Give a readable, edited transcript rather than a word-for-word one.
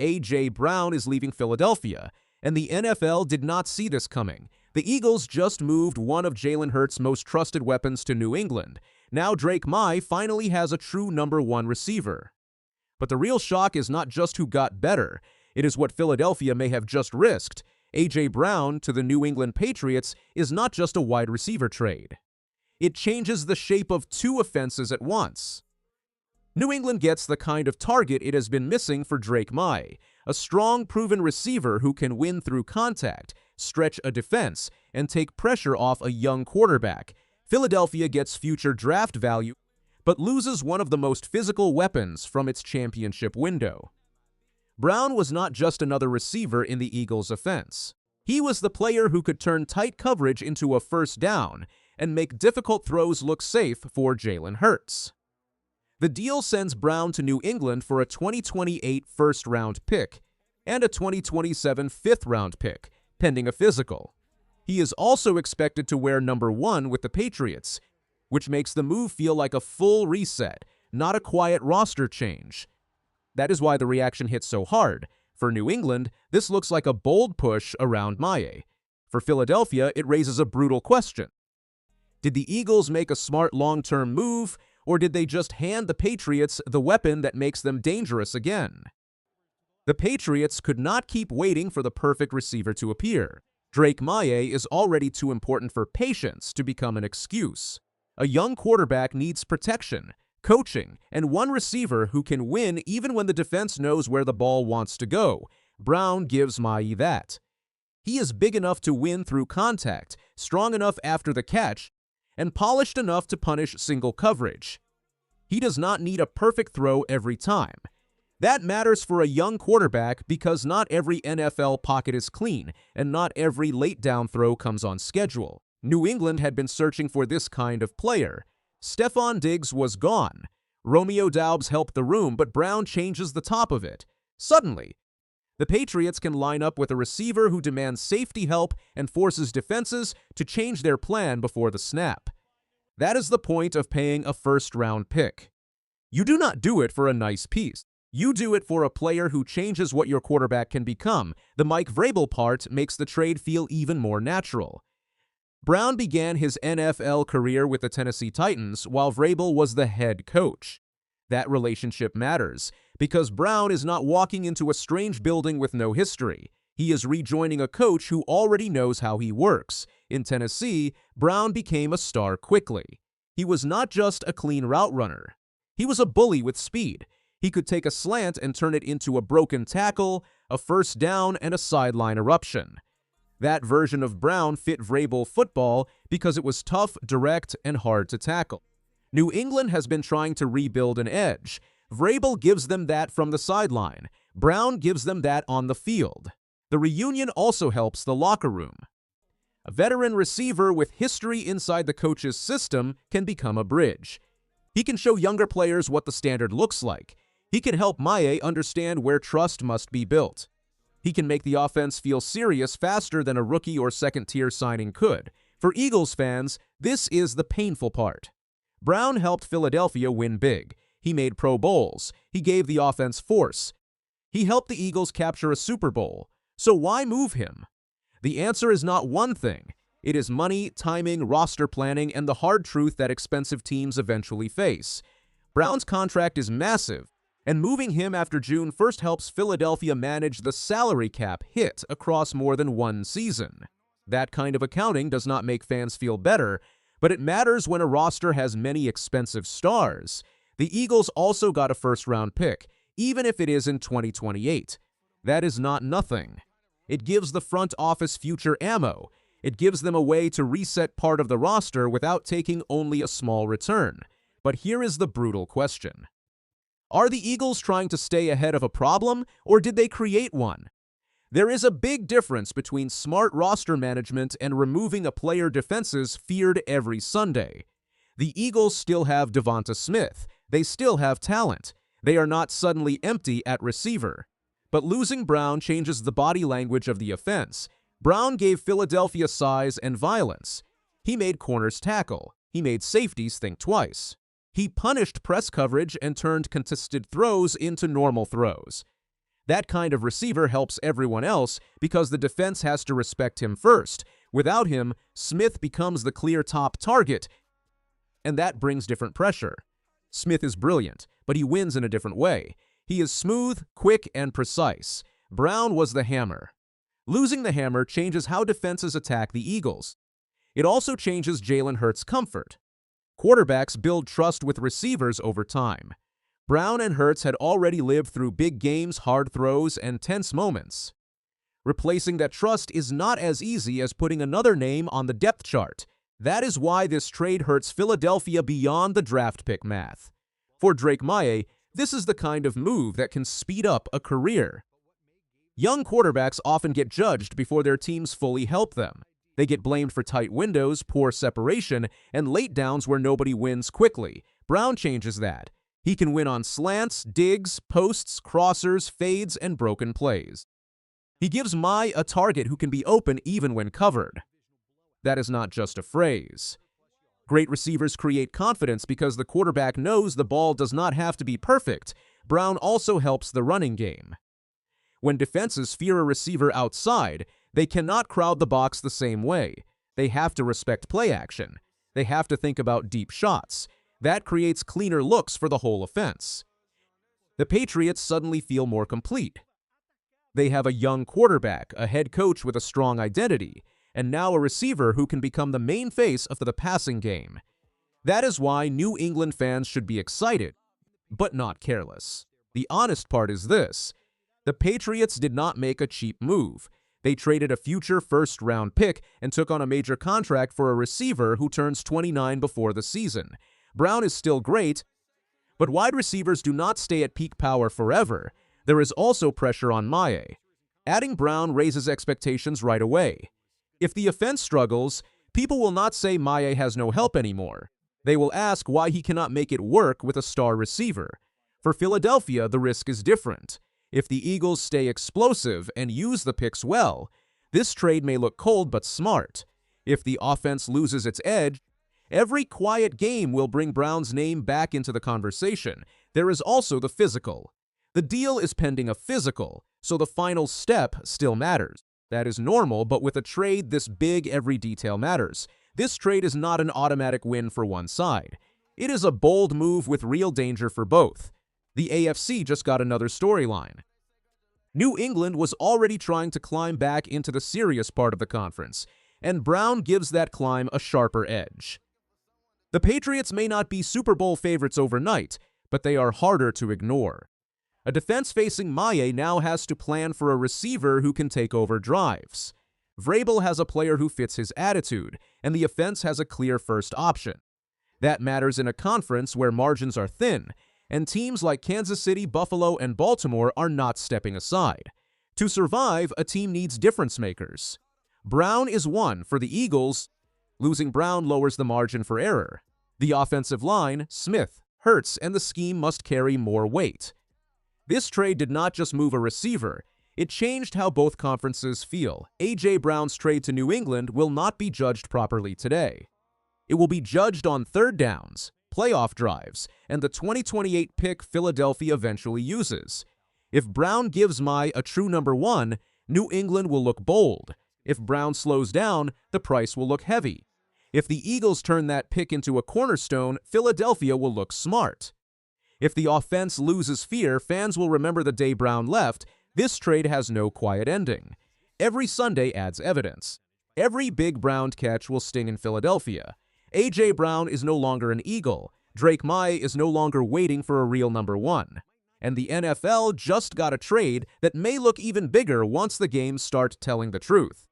A.J. Brown is leaving Philadelphia, and the NFL did not see this coming. The Eagles just moved one of Jalen Hurts' most trusted weapons to New England. Now Drake Maye finally has a true number one receiver. But the real shock is not just who got better, it is what Philadelphia may have just risked. A.J. Brown to the New England Patriots is not just a wide receiver trade. It changes the shape of two offenses at once. New England gets the kind of target it has been missing for Drake Maye, a strong, proven receiver who can win through contact, stretch a defense, and take pressure off a young quarterback. Philadelphia gets future draft value, but loses one of the most physical weapons from its championship window. Brown was not just another receiver in the Eagles' offense. He was the player who could turn tight coverage into a first down and make difficult throws look safe for Jalen Hurts. The deal sends Brown to New England for a 2028 first-round pick and a 2027 fifth-round pick, pending a physical. He is also expected to wear number 1 with the Patriots, which makes the move feel like a full reset, not a quiet roster change. That is why the reaction hits so hard. For New England, this looks like a bold push around Maye. For Philadelphia, it raises a brutal question. Did the Eagles make a smart long-term move, or did they just hand the Patriots the weapon that makes them dangerous again? The Patriots could not keep waiting for the perfect receiver to appear. Drake Maye is already too important for patience to become an excuse. A young quarterback needs protection, coaching, and one receiver who can win even when the defense knows where the ball wants to go. Brown gives Maye that. He is big enough to win through contact, strong enough after the catch, and polished enough to punish single coverage. He does not need a perfect throw every time. That matters for a young quarterback because not every NFL pocket is clean, and not every late down throw comes on schedule. New England had been searching for this kind of player. Stefon Diggs was gone. Romeo Doubs helped the room, but Brown changes the top of it. Suddenly, the Patriots can line up with a receiver who demands safety help and forces defenses to change their plan before the snap. That is the point of paying a first-round pick. You do not do it for a nice piece. You do it for a player who changes what your quarterback can become. The Mike Vrabel part makes the trade feel even more natural. Brown began his NFL career with the Tennessee Titans while Vrabel was the head coach. That relationship matters because Brown is not walking into a strange building with no history. He is rejoining a coach who already knows how he works. In Tennessee, Brown became a star quickly. He was not just a clean route runner. He was a bully with speed. He could take a slant and turn it into a broken tackle, a first down, and a sideline eruption. That version of Brown fit Vrabel football because it was tough, direct, and hard to tackle. New England has been trying to rebuild an edge. Vrabel gives them that from the sideline. Brown gives them that on the field. The reunion also helps the locker room. A veteran receiver with history inside the coach's system can become a bridge. He can show younger players what the standard looks like. He can help Maye understand where trust must be built. He can make the offense feel serious faster than a rookie or second-tier signing could. For Eagles fans, this is the painful part. Brown helped Philadelphia win big. He made Pro Bowls. He gave the offense force. He helped the Eagles capture a Super Bowl. So why move him? The answer is not one thing. It is money, timing, roster planning, and the hard truth that expensive teams eventually face. Brown's contract is massive, and moving him after June 1st helps Philadelphia manage the salary cap hit across more than one season. That kind of accounting does not make fans feel better, but it matters when a roster has many expensive stars. The Eagles also got a first-round pick, even if it is in 2028. That is not nothing. It gives the front office future ammo. It gives them a way to reset part of the roster without taking only a small return. But here is the brutal question. Are the Eagles trying to stay ahead of a problem, or did they create one? There is a big difference between smart roster management and removing a player defenses feared every Sunday. The Eagles still have Devonta Smith. They still have talent. They are not suddenly empty at receiver. But losing Brown changes the body language of the offense. Brown gave Philadelphia size and violence. He made corners tackle. He made safeties think twice. He punished press coverage and turned contested throws into normal throws. That kind of receiver helps everyone else because the defense has to respect him first. Without him, Smith becomes the clear top target, and that brings different pressure. Smith is brilliant, but he wins in a different way. He is smooth, quick, and precise. Brown was the hammer. Losing the hammer changes how defenses attack the Eagles. It also changes Jalen Hurts' comfort. Quarterbacks build trust with receivers over time. Brown and Hurts had already lived through big games, hard throws, and tense moments. Replacing that trust is not as easy as putting another name on the depth chart. That is why this trade hurts Philadelphia beyond the draft pick math. For Drake Maye, this is the kind of move that can speed up a career. Young quarterbacks often get judged before their teams fully help them. They get blamed for tight windows, poor separation, and late downs where nobody wins quickly. Brown changes that. He can win on slants, digs, posts, crossers, fades, and broken plays. He gives Maye a target who can be open even when covered. That is not just a phrase. Great receivers create confidence because the quarterback knows the ball does not have to be perfect. Brown also helps the running game. When defenses fear a receiver outside, they cannot crowd the box the same way. They have to respect play action. They have to think about deep shots. That creates cleaner looks for the whole offense. The Patriots suddenly feel more complete. They have a young quarterback, a head coach with a strong identity, and now a receiver who can become the main face of the passing game. That is why New England fans should be excited, but not careless. The honest part is this: the Patriots did not make a cheap move. They traded a future first-round pick and took on a major contract for a receiver who turns 29 before the season. Brown is still great, but wide receivers do not stay at peak power forever. There is also pressure on Maye. Adding Brown raises expectations right away. If the offense struggles, people will not say Maye has no help anymore. They will ask why he cannot make it work with a star receiver. For Philadelphia, the risk is different. If the Eagles stay explosive and use the picks well, this trade may look cold but smart. If the offense loses its edge, every quiet game will bring Brown's name back into the conversation. There is also the physical. The deal is pending a physical, so the final step still matters. That is normal, but with a trade this big, every detail matters. This trade is not an automatic win for one side. It is a bold move with real danger for both. The AFC just got another storyline. New England was already trying to climb back into the serious part of the conference, and Brown gives that climb a sharper edge. The Patriots may not be Super Bowl favorites overnight, but they are harder to ignore. A defense facing Maye now has to plan for a receiver who can take over drives. Vrabel has a player who fits his attitude, and the offense has a clear first option. That matters in a conference where margins are thin, and teams like Kansas City, Buffalo, and Baltimore are not stepping aside. To survive, a team needs difference makers. Brown is one for the Eagles. Losing Brown lowers the margin for error. The offensive line, Smith, Hurts, and the scheme must carry more weight. This trade did not just move a receiver, it changed how both conferences feel. A.J. Brown's trade to New England will not be judged properly today. It will be judged on third downs, playoff drives, and the 2028 pick Philadelphia eventually uses. If Brown gives Maye a true number one, New England will look bold. If Brown slows down, the price will look heavy. If the Eagles turn that pick into a cornerstone, Philadelphia will look smart. If the offense loses fear, fans will remember the day Brown left. This trade has no quiet ending. Every Sunday adds evidence. Every big Brown catch will sting in Philadelphia. A.J. Brown is no longer an Eagle. Drake Maye is no longer waiting for a real number one. And the NFL just got a trade that may look even bigger once the games start telling the truth.